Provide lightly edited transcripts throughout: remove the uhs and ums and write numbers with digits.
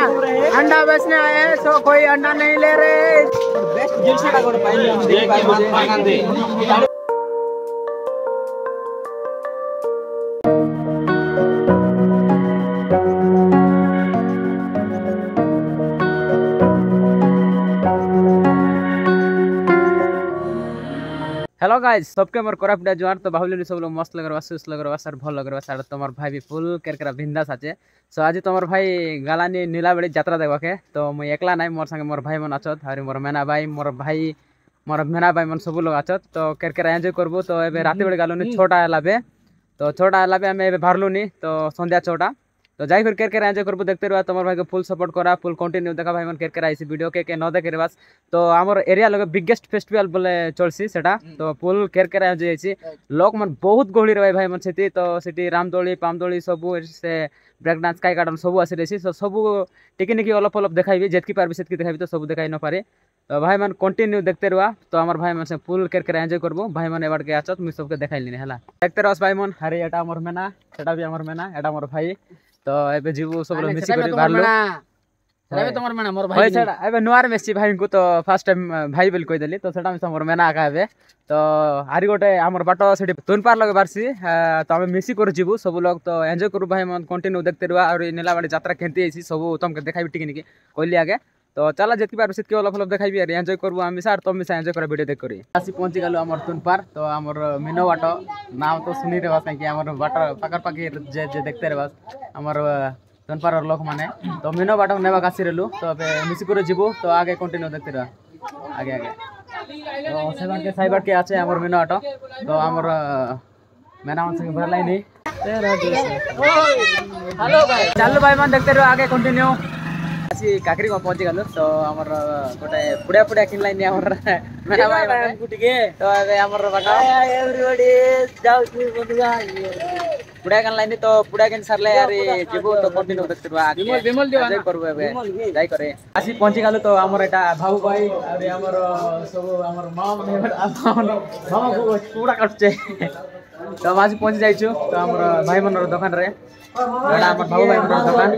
अंडा बेचने आए हैं तो कोई अंडा नहीं ले रहे। हेलो गाइस सबके मोर कोरापुटा जुआर तो भावली सब लोग मस्त लग रहा सुस लग रहा सर भल लग रहा सर तुम्हार भाई भी फुल केरकेरा बिंदास आचे। सो आज तुम्हार भाई गालानी नीलाबड़ी यात्रा देखा के तो मुझे एकला ना मोर संगे मोर भाई मन आछत और मोर मेना भाई मोर मेना भाई मन सब लोग आछत तो केरकेरा एंजॉय करबो। तो एबे राति बेले गालुनी छोटा हलाबे तो छोटा हलाबे आमे एबे भारलुनी तो संध्या छोटा तो जाई फिर केरकेरा एंजॉय करबो। देखते रहा तुम्हार भाई को फुल सपोर्ट करा फुल कंटिन्यू देखा भाई मन केरकेरा इसी वीडियो के न देखे बस। तो आमर एरिया लगे बिगेस्ट फेस्टिवल बोले चलसी सेटा तो फुल केरकेरा एंजॉय लोक मन बहुत गहली रे भाई मन सेठी तो सेठी रामदोली पामदोली सबू से ब्रेक डांस काई गार्डन सबू आसी रही तो सबू टिकी निकी अलप अलप देखाइबी जेतकी पारबी सेतकी देखाइबी तो सब देखाई न पारे। तो भाई मन कंटिन्यू देखते रहा तो आमर भाई मन से फुल केरकेरा एंजॉय करबो। भाई मन एबार के आछत मुई सबके देखाइलिनी हला देखते रहस भाई मन। अरे एटा हमर मेना सेटा भी हमर मेना एटा हमर भाई तो एबे जीवो सब लोग मिसी करी बारलो एबे तमर मेना मोर भाई सेटा एबे नुआर मेसी भाई को तो फर्स्ट टाइम भाई बोल कहि देली तो सेटा में हमर मेना आका एबे तो हारी गोटे हमर बाटो सेठी तुन पार लगे बारसी तो हमें मिसी कर जीवो सब लोग तो एंजॉय करू भाई मन कंटिन्यू देखते रहा और नीलाबाड़ी यात्रा केंती आइसी सब तुमके देखाइबी टिकी निकी कहली आगे तो चला जेतकी पार सेतकी अलग अलग देखाइबी और एंजॉय करबो हम सार तुम मिसा एंजॉय कर वीडियो देख करी आसी पहुंची गलो हमर तुन पार तो हमर मिनो बाटो नाम तो सुनी रे बस कि हमर बाटो पाकर पाकी जे देखते रे बस हमर तुन पार लोक माने तो मिनो बाटो नेबा कासी रेलु तो अबे मिसी करे जीवो तो आगे कंटिन्यू देखते रह आगे आगे तो सेवन के साइबर के आछे हमर मिनो बाटो तो हमर मेना मन संग भरलाई नहीं हेलो भाई चलो भाई मन देखते रहो आगे कंटिन्यू आसी काकरी को पहुंची गलो तो हमर गोटे पुड़िया पुड़िया किनलाई नि हमर मेना भाई गुटिके तो अबे हमर बाटो एवरीबॉडी जाऊ छी बंधुआ पुड़िया कन लाइन तो पुड़िया कन सरले यार जीवो तो कंटिन्यू देखते रहो आगे विमल दिवा एंजॉय करबो एबे जाई करे आसी पहुंची गलो तो हमर एटा भाऊ भाई और हमर सब हमर मामा को पूरा कटचे तो हम आज पहुंच जाइछु तो हमर भाई मनर दुकान रे एटा हमर भाऊ भाई मनर दुकान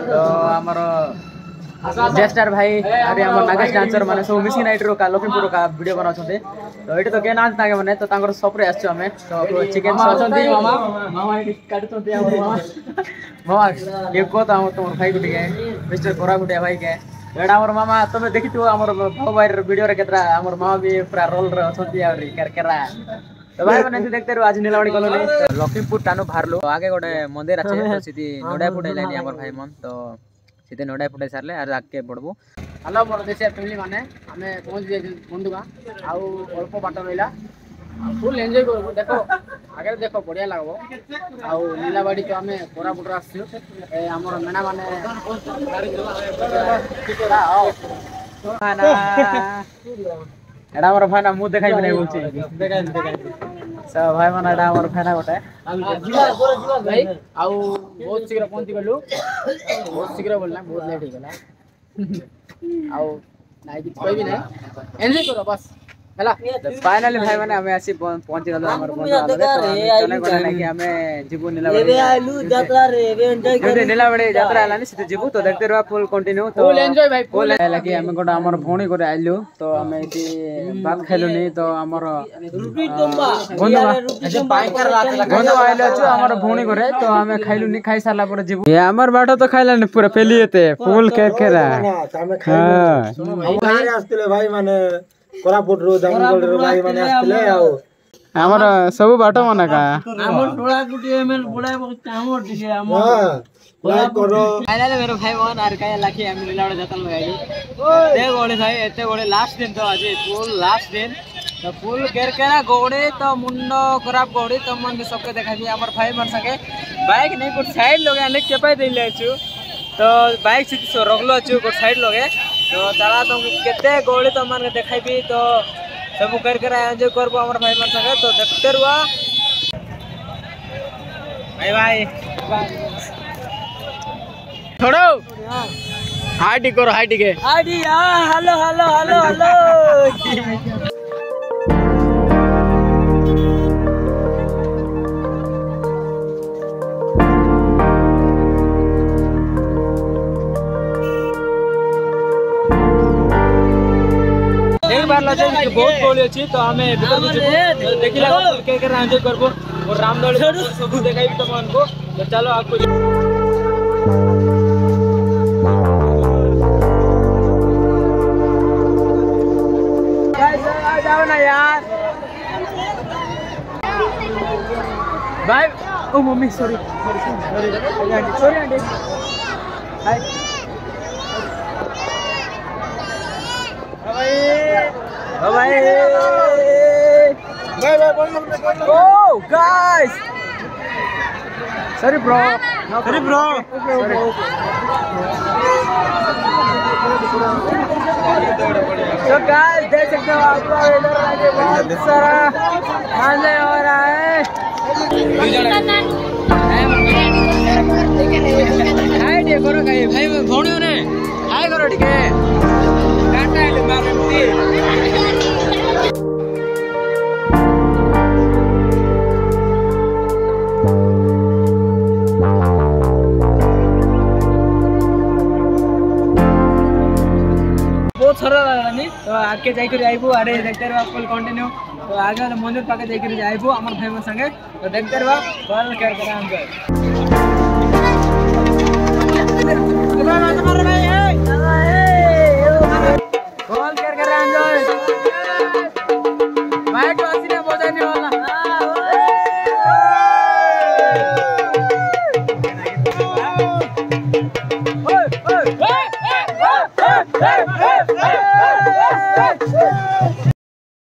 तो हमर जेस्टर भाई और हमर नागेश डांसर माने सब मिसी नाइट रो का लखीमपुर का वीडियो बनाउ छते तो एटा तो के नाच ताके माने तो तांकर सपरे आछो हमें तो चिकन सॉस छते मामा एटी काटु छते हमर मामा के को तो हम तोर भाई गुटी के मिस्टर कोरा गुटिया भाई के एटा हमर मामा तमे देखितु हमर भाऊ भाई वीडियो रे केतरा हमर मामा भी पूरा रोल रे छती और केरकेरा तो भाई मन देखते रहो आज नीलावाड़ी कॉलोनी लखीमपुर टानु भारलो आगे गोटे मंदिर আছে तो सीधी नोडा फुटाई लाइनी हमर भाई मन तो सीधे नोडा फुटाई सारले और आके पड़बो। हेलो मोर देशिया फैमिली माने हमें पहुंच जे बंधुगा आउ अल्प बाट रहिला फुल एंजॉय करबो देखो आगे देखो बढ़िया लागबो आउ नीलावाड़ी तो हमें कोरापुट आछियो ए हमर मेना माने खाना एडा हमर भाई ना मुंह देखाई नै बोलची देखाई सब भाई मन एडा हमर भाई ना गोटे भाई आउ बहुत शीघ्र पहुंची गलु बहुत शीघ्र बोलना बहुत लेट हो गला आउ नाइ कि कोई भी नहीं एंजॉय करो बस हला फाइनली भाई माने हमें आसी पहुंची गलो हमर बंधु चले गले नै कि हमें जीवो नीलावाड़ी रे आइलु यात्रा रे एंजॉय कर नीलावाड़ी यात्रा आलानी सिते जीवो तो देखते रहो फुल कंटिन्यू तो फुल एंजॉय भाई फुल लागी हमें गोटा हमर भौणी करे आइलु तो हमें इति बात खाइलु नहीं तो हमर बंधु बाइकर बंधु आइलो छु हमर भौणी करे तो हमें खाइलु नहीं खाई साला पर जीवो ये हमर बाटो तो खाइला नहीं पूरा पेलिएते फुल केरकेरा हमें खाइलु हम कहां आस्तिले भाई माने कोरापुट रो जंगल रो भाई माने आस्तिले आउ हमर सब बाटो मने का हमर थोड़ा गुटी एमएल बुढ़ाई बहुत हमर दिखे हमर लाइक करो फाइनली मेरो भाई मन आर काय लाखी हम लीलावड़ जतन लगाइलु ते गोड़े भाई एते गोड़े लास्ट दिन तो आज फुल लास्ट दिन तो फुल केरकेरा गोड़े तो मुंडो खराब गोड़ी तो मन सबके देखाबी हमर भाई मन संगे बाइक नहीं कुछ साइड लोगे अनेक के पाई देले छु तो बाइक से सो रगलो छु को साइड लोगे तो चला तुमके केते गोड़ी तो मन देखाबी तो सब केरकेरा एंजॉय करबो हमर भाई मन संगे तो देखते रहो बाय बाय छोड़ो हाई करो हाई के hi hello hello hello hello बार लगे कि बहुत गोली अछि तो हमें भीतर को देखिला के एंजॉय करबो और रामदोली सब देखाई तो मन को तो चलो आपको गाइस आ जाओ ना यार भाई ओ mummy sorry aunty hi bye oh guys sorry bro तो गाइस देख सकते हो आप लोग इधर आगे बहुत सारा खाने हो रहा है हाय डे करो गाइस भाई भौणी ने हाय करो ठीक है काटा है मारती बहुत सरल लागलानी तो आगे जाइकर आइबू आरे देखते रहो फुल कंटिन्यू तो आगे वाला मंदिर पाके जाइकर जाइबू हमर भाई संगे तो देखते रहो फुल केयर करा हम जाए फुल केयर करा हम जाए भाई तो आसीने बजाने वाला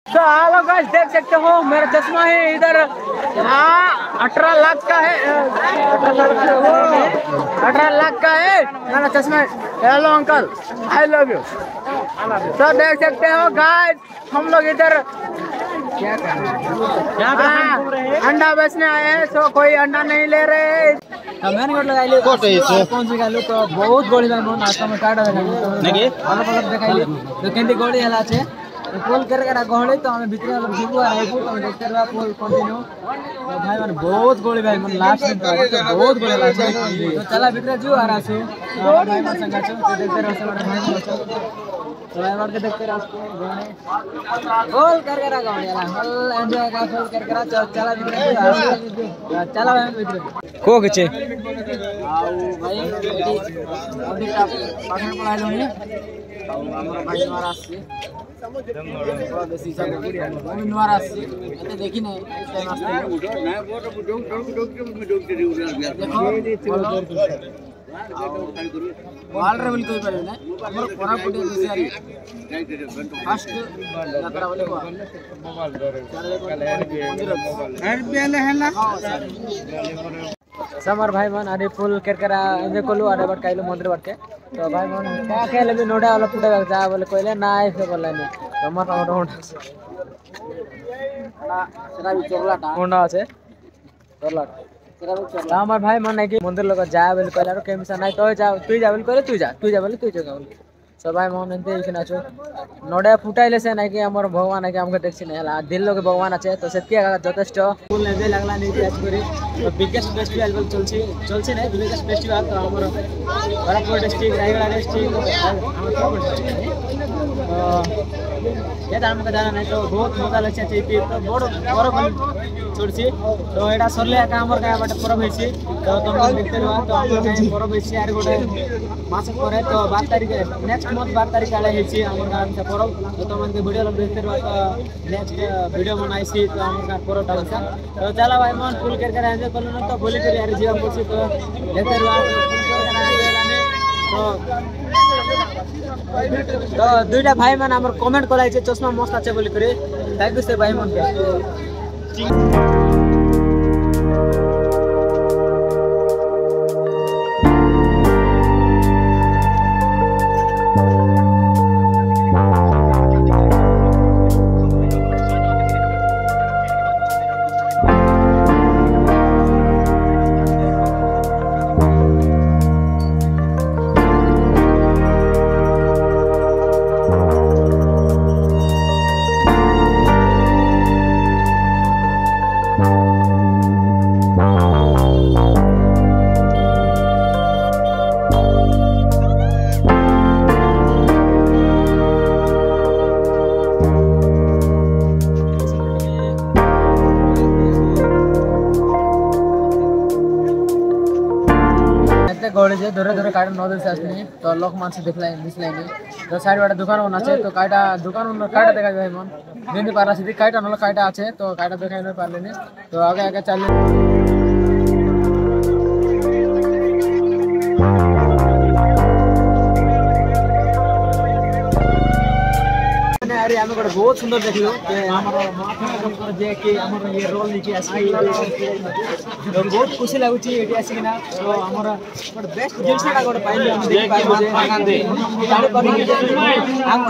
तो हेलो गाइस देख सकते हो मेरा चश्मा है इधर 18 लाख का है 18 लाख का है मेरा चश्मा। Hello uncle I love you. तो देख सकते हो गाइस हम लोग इधर क्या कर रहे हैं अंडा बेचने आए हैं तो कोई अंडा नहीं ले रहे मैंने लगाई कौन सी गालू तो बहुत गोली नाश्ता में काटा अलग अलग देखाई तो केंदी गोली हला छे पोल करके गहले तो हमें भीतर वाला जीवो आइबो तो देखते रहा पोल कंटिन्यू तो भाई माने बहुत गोली भाई मन लास्ट में तो बहुत गोली लागे तो चला भीतर जीव आ रहा छे भाई मन संगा छे तो देखते रहो सब भाई मन तो भाई मार के देखते रहो पोल करके गहले वाला फुल एंजॉय का फुल करके चला भीतर चला भाई भीतर को के आओ भाई अभी पाखन पड़ा लोनी हमर भाई मारा से देखी नहीं समर भाई मन अरे फुल केरकरा एंजॉय करलु अरे बट काइलो मंदिर बट के तो भाई मन का कहले भी नोडा वाला पुटा जा बोले कहले ना ऐसे बोला नहीं समर और सेरा भी चोरलाटा होंडा আছে चोरलाट सेरा भी चोरला हमर भाई मन नहीं कि मंदिर लग जा बोले कहले और केमसा नहीं तो जा तू जा बोले कहले तू जा बोले तू जा सब भाई मन एंते इखना छो नोडा फुटाइले से नहीं कि हमर भगवान है कि हमके देखछि नहीं हला दिल लोग भगवान আছে तो सेतिया যথেষ্ট फुल एंजॉय लागला नहीं आज करी तो बिगेस्ट फेस्टिवल चलछि नहीं बिगेस्ट फेस्टिवल तो हमर बरापुर डिस्ट्रिक्ट रायगढ़ डिस्ट्रिक्ट ये दाम का जाना नहीं तो बहुत मजा लगছে चैती तो बड़ छोड़छि तो एटा सरले का हमर का बट परब होइछि तो तुम देखते रहो तो हमर का परब होइछि आर गोटे मास करे तो 12 तारिख नेक्स्ट मंथ 12 तारिख आले होइछि हमर गाम से परब तो तुम के वीडियो देखते रहो तो नेक्स्ट वीडियो बनाइछि तो हमर का परब डालसा तो चला भाई मन फुल करके एंजॉय करलो न तो बोली कर यार जीवन करछि तो देखते रहो तो दुईटा भाई मन हमर कमेंट कलाई छे चश्मा मस्त আছে बोली करे थैंक यू से भाई मन के एते गळे जे धरे धरे काटा न देसे आसनी तो लोक मानस दिसलायनी तो साइड वाटा दुकान वन আছে तो काटा दुकान वन काटा देखा जाय मन नेंदी पारा सिद्धि काटा नला काटा আছে तो काटा देखाय न पारलेनी तो आगे आगे चले अरे आमे गोटे बहुत सुंदर देखियो जे हमर महात्मा जे कि हमर ये रोल लिखि आसी तो बहुत खुशी लागुची एटी आसी ना तो हमर गोटे बेस्ट जिंसटा गोटे पाइले हम देख पाइबो जे जानि पाबो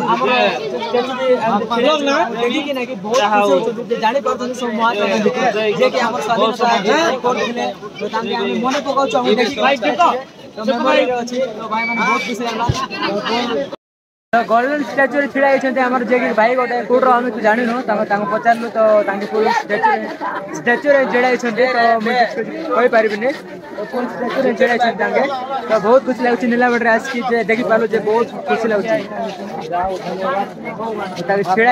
हमर देखि कि ना कि बहुत खुशी जे जानि पारथन सब महात्मा जे कि हमर स्वाधीनता करथिले तो तांके हम मने पकाउछ हम देखि भाई तो मेमोरी अछि तो भाई माने बहुत खुशी लागला गोल्डन स्टैच्यू छिड़ा होती आम जे भाई गोटे कौटर आम तू जान पचारू तो स्टैच्यू छिड़ा होती तो कही पारि कौन स्टैच्यू छिड़ा होती तो बहुत खुशी लगुच नीलाबड़े आसिक देखी पार्लु बहुत खुशी लगुच छिड़ा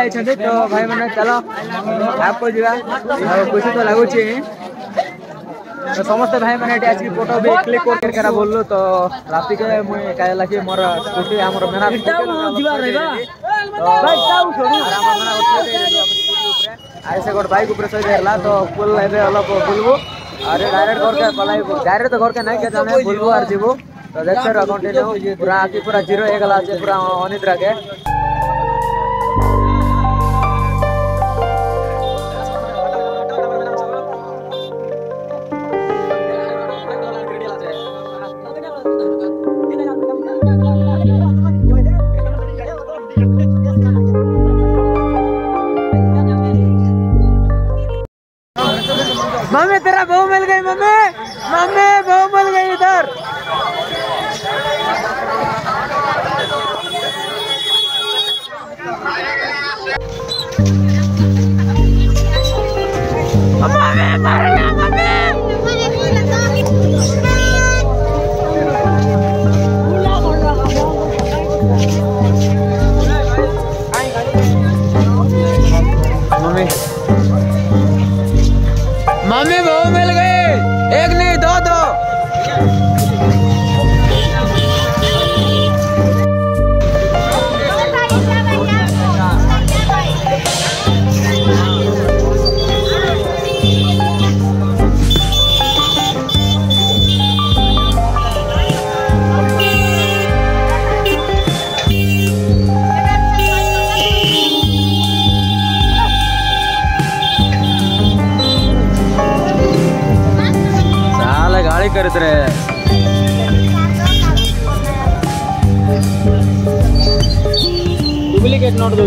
होती तो भाई मैंने चलो आपको जा खुशी तो लगुच तो समस्त भाई मैंने आसिक फोटो भी क्लिक कर बोलू तो राति के मुझे कह लगे मोर स्कूटी हमर मेना से गोटे बाइक ऊपर सही देला तो पुल अलग बुलबू अरे डायरेक्ट घर के पलाई डायरेक्ट तो घर के नहीं के जाने बुलबू और जीवू तो देखते रहो कंटिन्यू पूरा आखि पूरा जीरो हो गला पूरा अनिद्रा के मम्मी तेरा बहू मिल गई मम्मी मम्मी बहू मिल गई इधर मम्मी मम्मी बहू मिल गई एक नहीं दो दो करते डुप्लिकेट नोट दो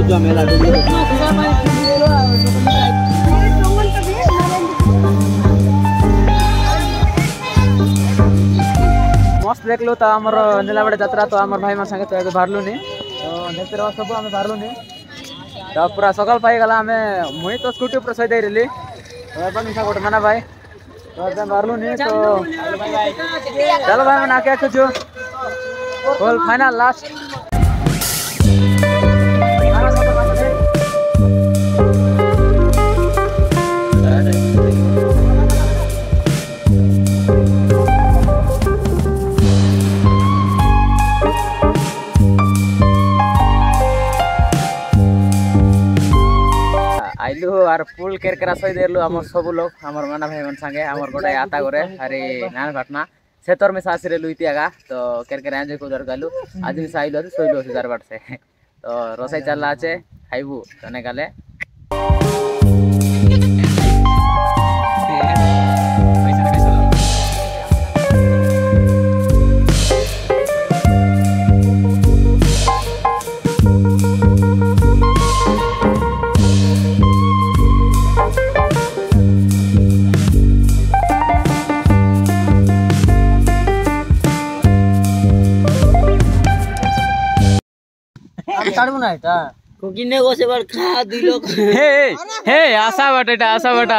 मस्त देख लो तो आमर नीलाबड़े यात्रा तो आमर भाई संगे तो बाहरलु नी तो देखते रहो सब आम बाहरलु नी तो पूरा सकाल पाई गला आम मुई तो स्कूटी ऊपर सही देली गोटे माना भाई तो बाहरलु नी तो चलो भाई मैंने आके आखु बोल फाइनल लास्ट आइलु और पुल केरकेरा सही देलु हमर सब लोग हमर माना भाई मन संगे हमर गोटे आता करे अरे नान घटना सेतर में सासी रे लुइती आगा तो केरकेरा एंजॉय को दर गलु आज भी साइलो सोइलो से दरबाट से तो रोसाई चलला আছে खाइबू तने गाले ছাড়বো না এটা কোকিনে গোছে বার খা দিল হে হে আশা বাটা এটা আশা বাটা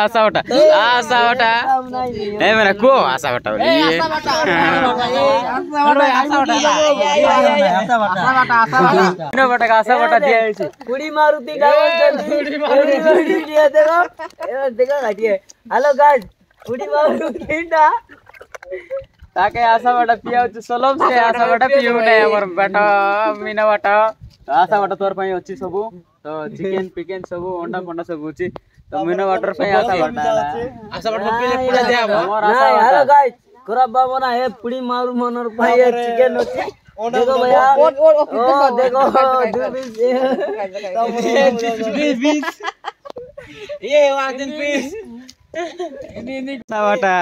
এ মেরা কো আশা বাটা বলি আশা বাটা আশা বাটা দিয়া হইছে কুড়ি মারুতি গাওল কুড়ি মারুতি দিয়া দেখো এবার দেখো গাটিয়ে হ্যালো গাইস কুড়ি মারুতিটা ताके आशा बाटा पिया होची सलम से आशा बाटा पियु नै हमर बाटा मीना बाटा आशा बाटा तोर पई होची सबु तो चिकन पिकन सबु अंडा पंडा सब होची तो मीना वाटर पे आशा बाटा पीले पूरा दे हमर आशा बाटा हेलो गाइस खराब बाबा ना हे पुड़ी मारू मनर भाई चिकन होची देखो भैया ओ देखो 20 ये वाजन पीस ini sawata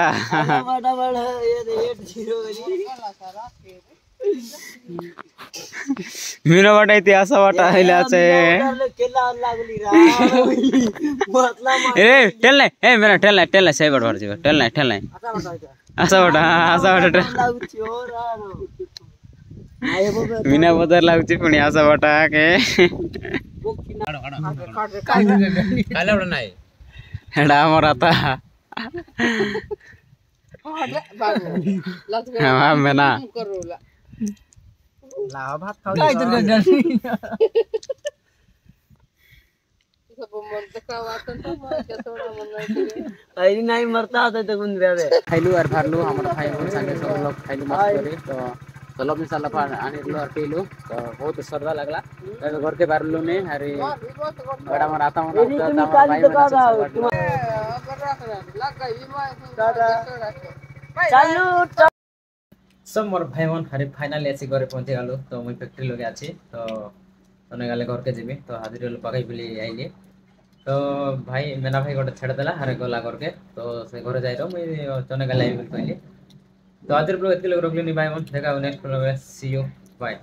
मीना वाटा इतिहास वाटा हिला छे ए टेल नहीं ए मेरा टेल नहीं सही बड़ भर जीव टेल नहीं आशा वाटा मीना बदर लागुची पुणी आशा वाटा के काले उड़ नाही हेडा हमर आता हां मेना ला भात खाओ काय तर गजल सब मन तका वाटन तो के थोड़ा मन आई नहीं मरता होता तो गुन रे खाइलु और भरलु हमर भाई बोल संगे सब लोग खाइलु मस्त करे तो चलो मिसाला पान आनी लो और पीलु तो बहुत सरदा लागला तो घर के बारलु ने अरे बड़ा मन आता मन भाई चालू सब मोर भाई मन हरे फाइनली ऐसे घरे पहुंचे गलो तो मुई फैक्ट्री लगे आछि तो तने गाले घर के जेबी तो हाजिर ल पकाई बिली आइली तो भाई मेना भाई गोटे छेड़ देला हरे गला घर के तो से घर जाई रो मुई तने गाले आइबी कहली तो आज ब्लॉग इतने लोग रोकले नहीं भाई मन देखा नेक्स्ट ब्लॉग में सी यू बाय।